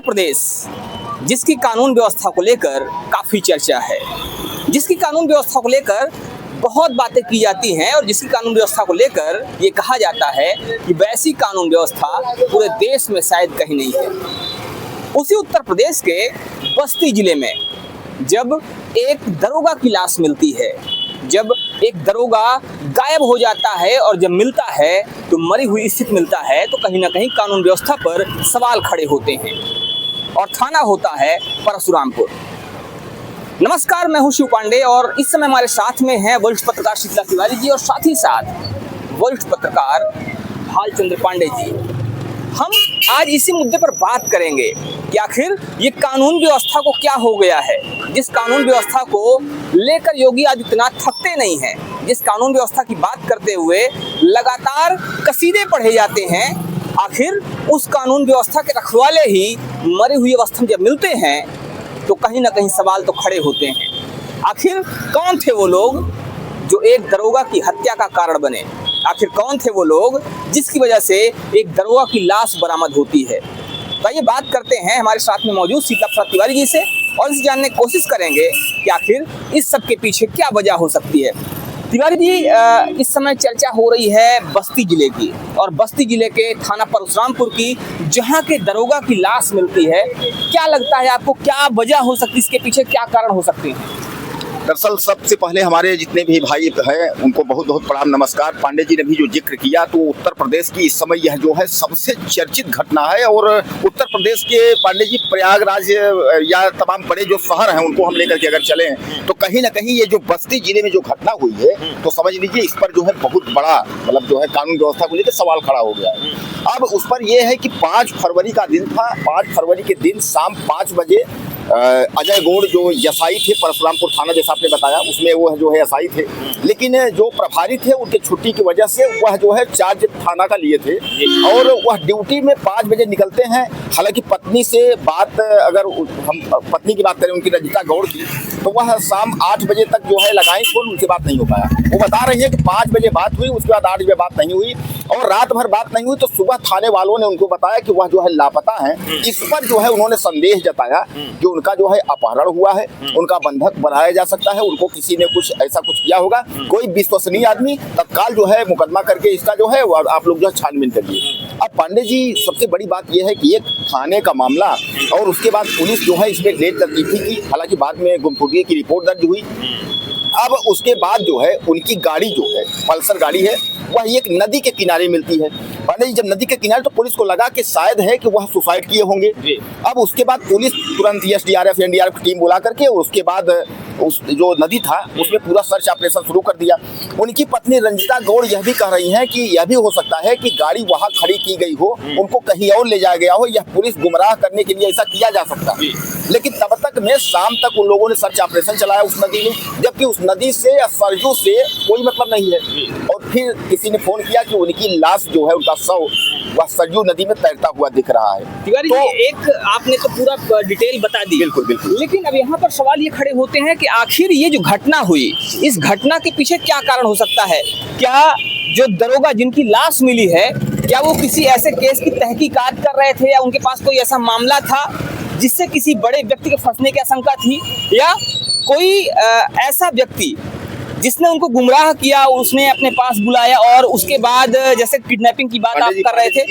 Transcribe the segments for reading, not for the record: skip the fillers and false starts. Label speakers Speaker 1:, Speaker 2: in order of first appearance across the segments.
Speaker 1: प्रदेश जिसकी कानून व्यवस्था को लेकर काफ़ी चर्चा है, जिसकी कानून व्यवस्था को लेकर बहुत बातें की जाती हैं और जिसकी कानून व्यवस्था को लेकर ये कहा जाता है कि वैसी कानून व्यवस्था पूरे देश में शायद कहीं नहीं है। उसी उत्तर प्रदेश के बस्ती जिले में जब एक दरोगा की लाश मिलती है, जब एक दरोगा गायब हो जाता है और जब मिलता है तो मरी हुई स्थिति मिलता है, तो कहीं ना कहीं कानून व्यवस्था पर सवाल खड़े होते हैं और थाना होता है परशुरामपुर। नमस्कार, मैं हूं शिव पांडे और इस समय हमारे साथ में हैं वरिष्ठ पत्रकार शीतला तिवारी जी और साथ ही साथ वरिष्ठ पत्रकार भालचंद्र पांडे जी। हम आज इसी मुद्दे पर बात करेंगे कि आखिर ये कानून व्यवस्था को क्या हो गया है, जिस कानून व्यवस्था को लेकर योगी आदित्यनाथ थकते नहीं हैं, जिस कानून व्यवस्था की बात करते हुए लगातार कसीदे पढ़े जाते हैं। आखिर उस कानून व्यवस्था के रखवाले ही मरी हुई अवस्था में जब मिलते हैं तो कहीं ना कहीं सवाल तो खड़े होते हैं। आखिर कौन थे वो लोग जो एक दरोगा की हत्या का कारण बने? आखिर कौन थे वो लोग जिसकी वजह से एक दरोगा की लाश बरामद होती है? तो ये बात करते हैं हमारे साथ में मौजूद शीतला तिवारी जी से और इसे जानने की कोशिश करेंगे कि आखिर इस सब के पीछे क्या वजह हो सकती है। तिवारी जी, इस समय चर्चा हो रही है बस्ती जिले की और बस्ती जिले के थाना परशुरामपुर की, जहां के दरोगा की लाश मिलती है। क्या लगता है आपको, क्या वजह हो सकती है, इसके पीछे क्या कारण हो सकते हैं?
Speaker 2: दरअसल सबसे पहले हमारे जितने भी भाई हैं उनको बहुत बहुत प्रणाम, नमस्कार। पांडे जी ने भी जो जिक्र किया, तो उत्तर प्रदेश की इस समय यह जो है सबसे चर्चित घटना है और उत्तर प्रदेश के पांडे जी प्रयागराज या तमाम बड़े जो शहर हैं उनको हम लेकर के अगर चले तो कहीं ना कहीं ये जो बस्ती जिले में जो घटना हुई है, तो समझ लीजिए इस पर जो है बहुत बड़ा मतलब जो है कानून व्यवस्था को लेकर सवाल खड़ा हो गया है। अब उस पर यह है कि 5 फरवरी का दिन था। 5 फरवरी के दिन शाम 5 बजे अजय गौड़ जो एसआई थे परशुरामपुर थाना, जैसा आपने बताया, उसमें वो जो है एसआई थे, लेकिन जो प्रभारी थे उनके छुट्टी की वजह से वह जो है चार्ज थाना का लिए थे और वह ड्यूटी में 5 बजे निकलते हैं। हालांकि पत्नी से बात, अगर हम पत्नी की बात करें उनकी रंजिता गौड़ की, तो वह शाम 8 बजे तक जो है लगाई फोन, उनसे बात नहीं हो पाया। वो बता रही है कि 5 बजे बात हुई, उसके बाद 8 बजे बात नहीं हुई और रात भर बात नहीं हुई। तो सुबह थाने वालों ने उनको बताया कि वह जो है लापता है। इस पर जो है उन्होंने संदेह जताया कि उनका जो है अपहरण हुआ है, उनका बंधक बनाया जा सकता है, उनको किसी ने कुछ ऐसा कुछ किया होगा। कोई विश्वसनीय आदमी तत्काल जो है मुकदमा करके इसका जो है आप लोग जो है छानबीन करिए। अब पांडे जी, सबसे बड़ी बात यह है कि एक थाने का मामला और उसके बाद पुलिस जो है इसमें रेड करती थी, हालांकि बाद में गुमखोरी की रिपोर्ट दर्ज हुई। अब उसके बाद जो है उनकी गाड़ी जो है पल्सर गाड़ी है, वह एक नदी के किनारे मिलती है। पांडे जी, जब नदी के किनारे, तो पुलिस को लगा कि शायद है कि वह सुसाइड किए होंगे। अब उसके बाद पुलिस तुरंत एसडीआरएफ एनडीआरएफ की टीम बुला करके उसके बाद उस जो नदी था उसमें पूरा सर्च ऑपरेशन शुरू कर दिया। उनकी पत्नी रंजिता गौड़ यह भी कह रही हैं कि यह भी हो सकता है कि गाड़ी वहां खड़ी की गई हो, उनको कहीं और ले जाया गया हो, यह पुलिस गुमराह करने के लिए ऐसा किया जा सकता है। लेकिन तब तक में शाम तक उन लोगों ने सर्च ऑपरेशन चलाया उस नदी में, जबकि उस नदी से या सरजू से कोई मतलब नहीं है। और फिर किसी ने फोन किया कि उनकी लाश जो है, उनका शव वह सरजू नदी में तैरता हुआ दिख रहा है।
Speaker 1: तिवारी जी, एक आपने तो पूरा डिटेल बता दी,
Speaker 2: बिल्कुल बिल्कुल,
Speaker 1: लेकिन अब यहाँ पर सवाल ये खड़े होते हैं कि आखिर ये जो घटना हुई, इस घटना के पीछे क्या कारण हो सकता है? क्या जो दरोगा जिनकी लाश मिली है, क्या वो किसी ऐसे केस की तहकीकात कर रहे थे या उनके पास कोई ऐसा मामला था जिससे किसी बड़े व्यक्ति के फंसने की आशंका थी, या कोई ऐसा व्यक्ति जिसने उनको गुमराह किया उसने अपने पास बुलाया और उसके बाद जैसे किडनैपिंग की बात आप कर रहे थे?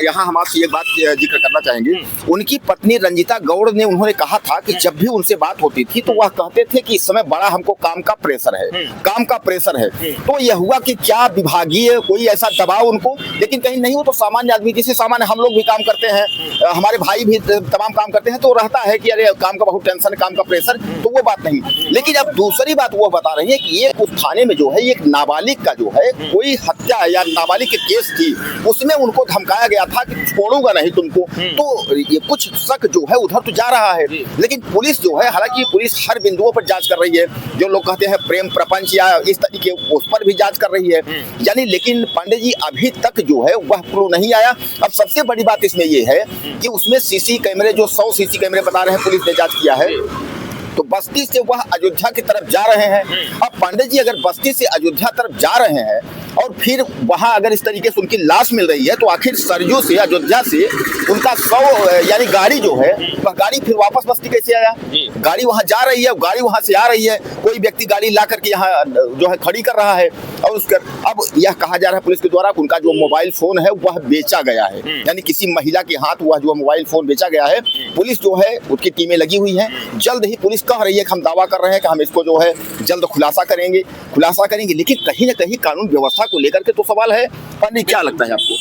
Speaker 2: यहाँ हम आपसे एक बात जिक्र करना चाहेंगे। उनकी पत्नी रंजिता गौड़ ने, उन्होंने कहा था कि जब भी उनसे बात होती थी तो वह कहते थे कि इस समय बड़ा हमको काम का प्रेशर है, काम का प्रेशर है। तो यह हुआ कि क्या विभागीय कोई ऐसा दबाव उनको, लेकिन कहीं नहीं हो तो सामान्य आदमी, जैसे सामान्य हम लोग भी काम करते हैं, हमारे भाई भी तमाम काम करते हैं, तो रहता है कि अरे काम का बहुत टेंशन है, काम का प्रेशर, तो वो बात नहीं। लेकिन अब दूसरी बात वो बता रही है कि उस थाने में जो है एक नाबालिग का जो है कोई हत्या या नाबालिग के केस थी, उसमें उनको धमकाया गया था कि छोड़ूंगा नहीं तुमको। तो ये कुछ शक जो है उधर तो जा रहा है, लेकिन पुलिस जो है, हालांकि पुलिस हर बिंदुओं पर जांच कर रही है, जो लोग कहते हैं प्रेम प्रपंच या इस तरीके, उस पर भी जांच कर रही है यानी। लेकिन पांडे जी, अभी तक जो है वह क्लू नहीं आया। अब सबसे बड़ी बात इसमें ये है कि उसमें सीसी कैमरे, जो 100 सीसी कैमरे बता रहे हैं पुलिस ने जांच किया है, तो बस्ती से वह अयोध्या की तरफ जा रहे हैं। अब पांडे जी, अगर बस्ती से अयोध्या तरफ जा रहे हैं और फिर वहाँ अगर इस तरीके से उनकी लाश मिल रही है तो आखिर सरजू से अयोध्या से उनका 100 यानी गाड़ी जो है वह गाड़ी फिर वापस बस्ती कैसे आया? गाड़ी वहाँ जा रही है, गाड़ी वहाँ से आ रही है, कोई व्यक्ति गाड़ी ला करके यहाँ जो है खड़ी कर रहा है और उसका अब यह कहा जा रहा है पुलिस के द्वारा उनका जो मोबाइल फोन है वह बेचा गया है, यानी किसी महिला के हाथ वह जो मोबाइल फोन बेचा गया है। पुलिस जो है उसकी टीमें लगी हुई हैं, जल्द ही पुलिस कह रही है कि हम दावा कर रहे हैं कि हम इसको जो है जल्द खुलासा करेंगे, लेकिन कहीं ना कहीं कानून व्यवस्था को लेकर के तो सवाल है। पांडे क्या लगता है आपको?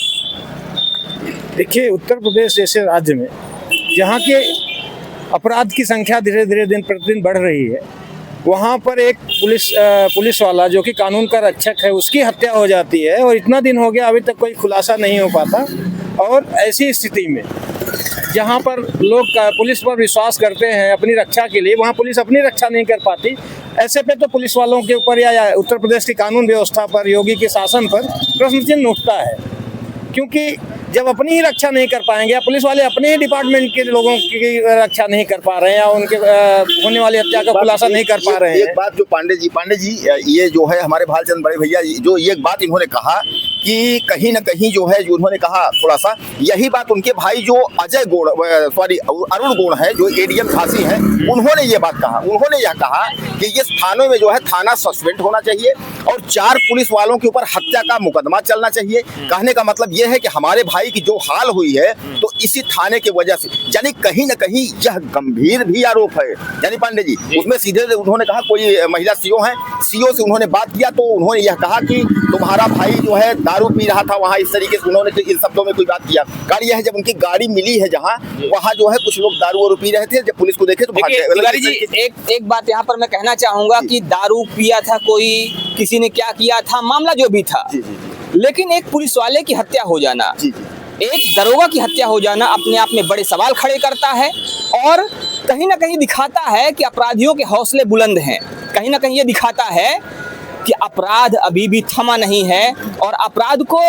Speaker 3: देखिए, उत्तर प्रदेश जैसे राज्य में जहाँ के अपराध की संख्या धीरे धीरे दिन प्रतिदिन बढ़ रही है, वहाँ पर एक पुलिस वाला जो कि कानून का रक्षक है उसकी हत्या हो जाती है और इतना दिन हो गया अभी तक कोई खुलासा नहीं हो पाता। और ऐसी स्थिति में जहाँ पर लोग पुलिस पर विश्वास करते हैं अपनी रक्षा के लिए, वहाँ पुलिस अपनी रक्षा नहीं कर पाती। ऐसे पे तो पुलिस वालों के ऊपर या उत्तर प्रदेश की कानून व्यवस्था पर, योगी के शासन पर प्रश्न चिन्ह उठता है, क्योंकि जब अपनी ही रक्षा नहीं कर पाएंगे या पुलिस वाले अपने ही डिपार्टमेंट के लोगों की रक्षा नहीं कर पा रहे हैं या उनके होने वाली हत्या का खुलासा नहीं कर पा रहे हैं।
Speaker 2: एक बात जो पांडे जी ये जो है हमारे भालचंद बड़े भैया जो ये बात इन्होंने कहा कि कहीं ना कहीं जो है जो उन्होंने कहा थोड़ा सा यही बात उनके भाई जो अरुण गोड़ है जो एडीएम झांसी है, उन्होंने ये बात कहा। उन्होंने यह कहा कि ये थानों में जो है थाना सस्पेंड होना चाहिए और 4 पुलिस वालों के ऊपर हत्या का मुकदमा चलना चाहिए। कहने का मतलब यह है कि हमारे भाई की जो हाल हुई है तो इसी थाने की वजह से, यानी कहीं ना कहीं यह गंभीर भी आरोप है। यानी पांडे जी उसमें सीधे उन्होंने कहा कोई महिला सीओ है, सीओ से उन्होंने बात किया तो उन्होंने यह कहा कि तुम्हारा भाई जो है दारू पी रहा था वहाँ, इस तरीके से उन्होंने इन शब्दों में कोई बात किया। गाड़ी यह है जब उनकी गाड़ी मिली है जहाँ, वहाँ जो है कुछ लोग दारू पी रहे थे, जब पुलिस को देखे तो भाग गए।
Speaker 1: तिवारी जी एक बात यहाँ पर मैं कहना चाहूंगा कि दारू पिया था कोई, किसी ने क्या किया था, मामला जो भी था, लेकिन एक पुलिस वाले की हत्या हो जाना, एक दरोगा की हत्या हो जाना अपने आप में बड़े सवाल खड़े करता है और कहीं ना कहीं दिखाता है कि अपराधियों के हौसले बुलंद हैं। कहीं ना कहीं ये दिखाता है कि अपराध अभी भी थमा नहीं है और अपराध को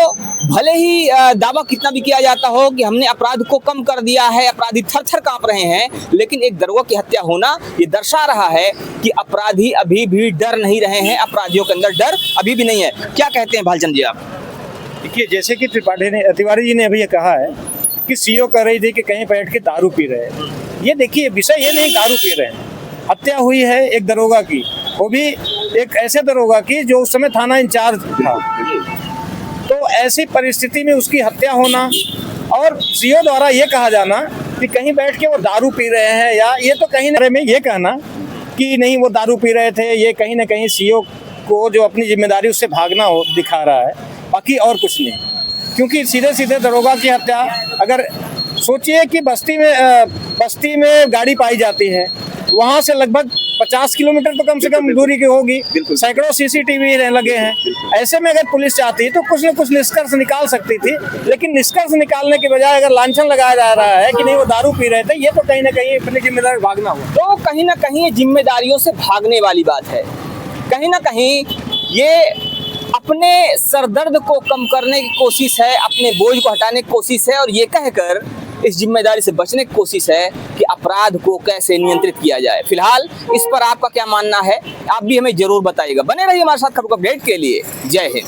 Speaker 1: भले ही दावा कितना भी किया जाता हो कि हमने अपराध को कम कर दिया है, अपराधी थर-थर कांप रहे हैं, लेकिन एक दरोगा की हत्या होना ये दर्शा रहा है कि अपराधी अभी भी डर नहीं रहे हैं, अपराधियों के अंदर डर अभी भी नहीं है। क्या कहते हैं भालचंद जी आप?
Speaker 3: देखिए, जैसे कि तिवारी जी ने अभी ये कहा है कि सीओ कह रही थी कि कहीं बैठ के दारू पी रहे हैं। ये देखिए, विषय ये नहीं दारू पी रहे हैं, हत्या हुई है एक दरोगा की, वो भी एक ऐसे दरोगा की जो उस समय थाना इंचार्ज था। तो ऐसी परिस्थिति में उसकी हत्या होना और सीओ द्वारा ये कहा जाना कि कहीं बैठ के वो दारू पी रहे हैं, या ये तो कहीं ना में ये कहना कि नहीं वो दारू पी रहे थे, ये कहीं ना कहीं सीओ को जो अपनी जिम्मेदारी उससे भागना हो दिखा रहा है, बाकी और कुछ नहीं। क्योंकि सीधे सीधे दरोगा की हत्या, अगर सोचिए कि बस्ती में गाड़ी पाई जाती है, वहाँ से लगभग 50 किलोमीटर तो कम से कम दूरी की होगी, सैकड़ों सीसीटीवी लगे हैं। ऐसे में अगर पुलिस चाहती तो कुछ न कुछ निष्कर्ष निकाल सकती थी, लेकिन निष्कर्ष निकालने के बजाय अगर लांछन लगाया जा रहा है कि नहीं वो दारू पी रहे थे, ये तो कहीं ना कहीं अपनी जिम्मेदारी भागना हुआ।
Speaker 1: तो कहीं ना कहीं जिम्मेदारियों से भागने वाली बात है, कहीं ना कहीं ये अपने सरदर्द को कम करने की कोशिश है, अपने बोझ को हटाने की कोशिश है और ये कहकर इस जिम्मेदारी से बचने की कोशिश है कि अपराध को कैसे नियंत्रित किया जाए। फिलहाल इस पर आपका क्या मानना है, आप भी हमें जरूर बताइएगा। बने रहिए हमारे साथ खबर अपडेट के लिए। जय हिंद।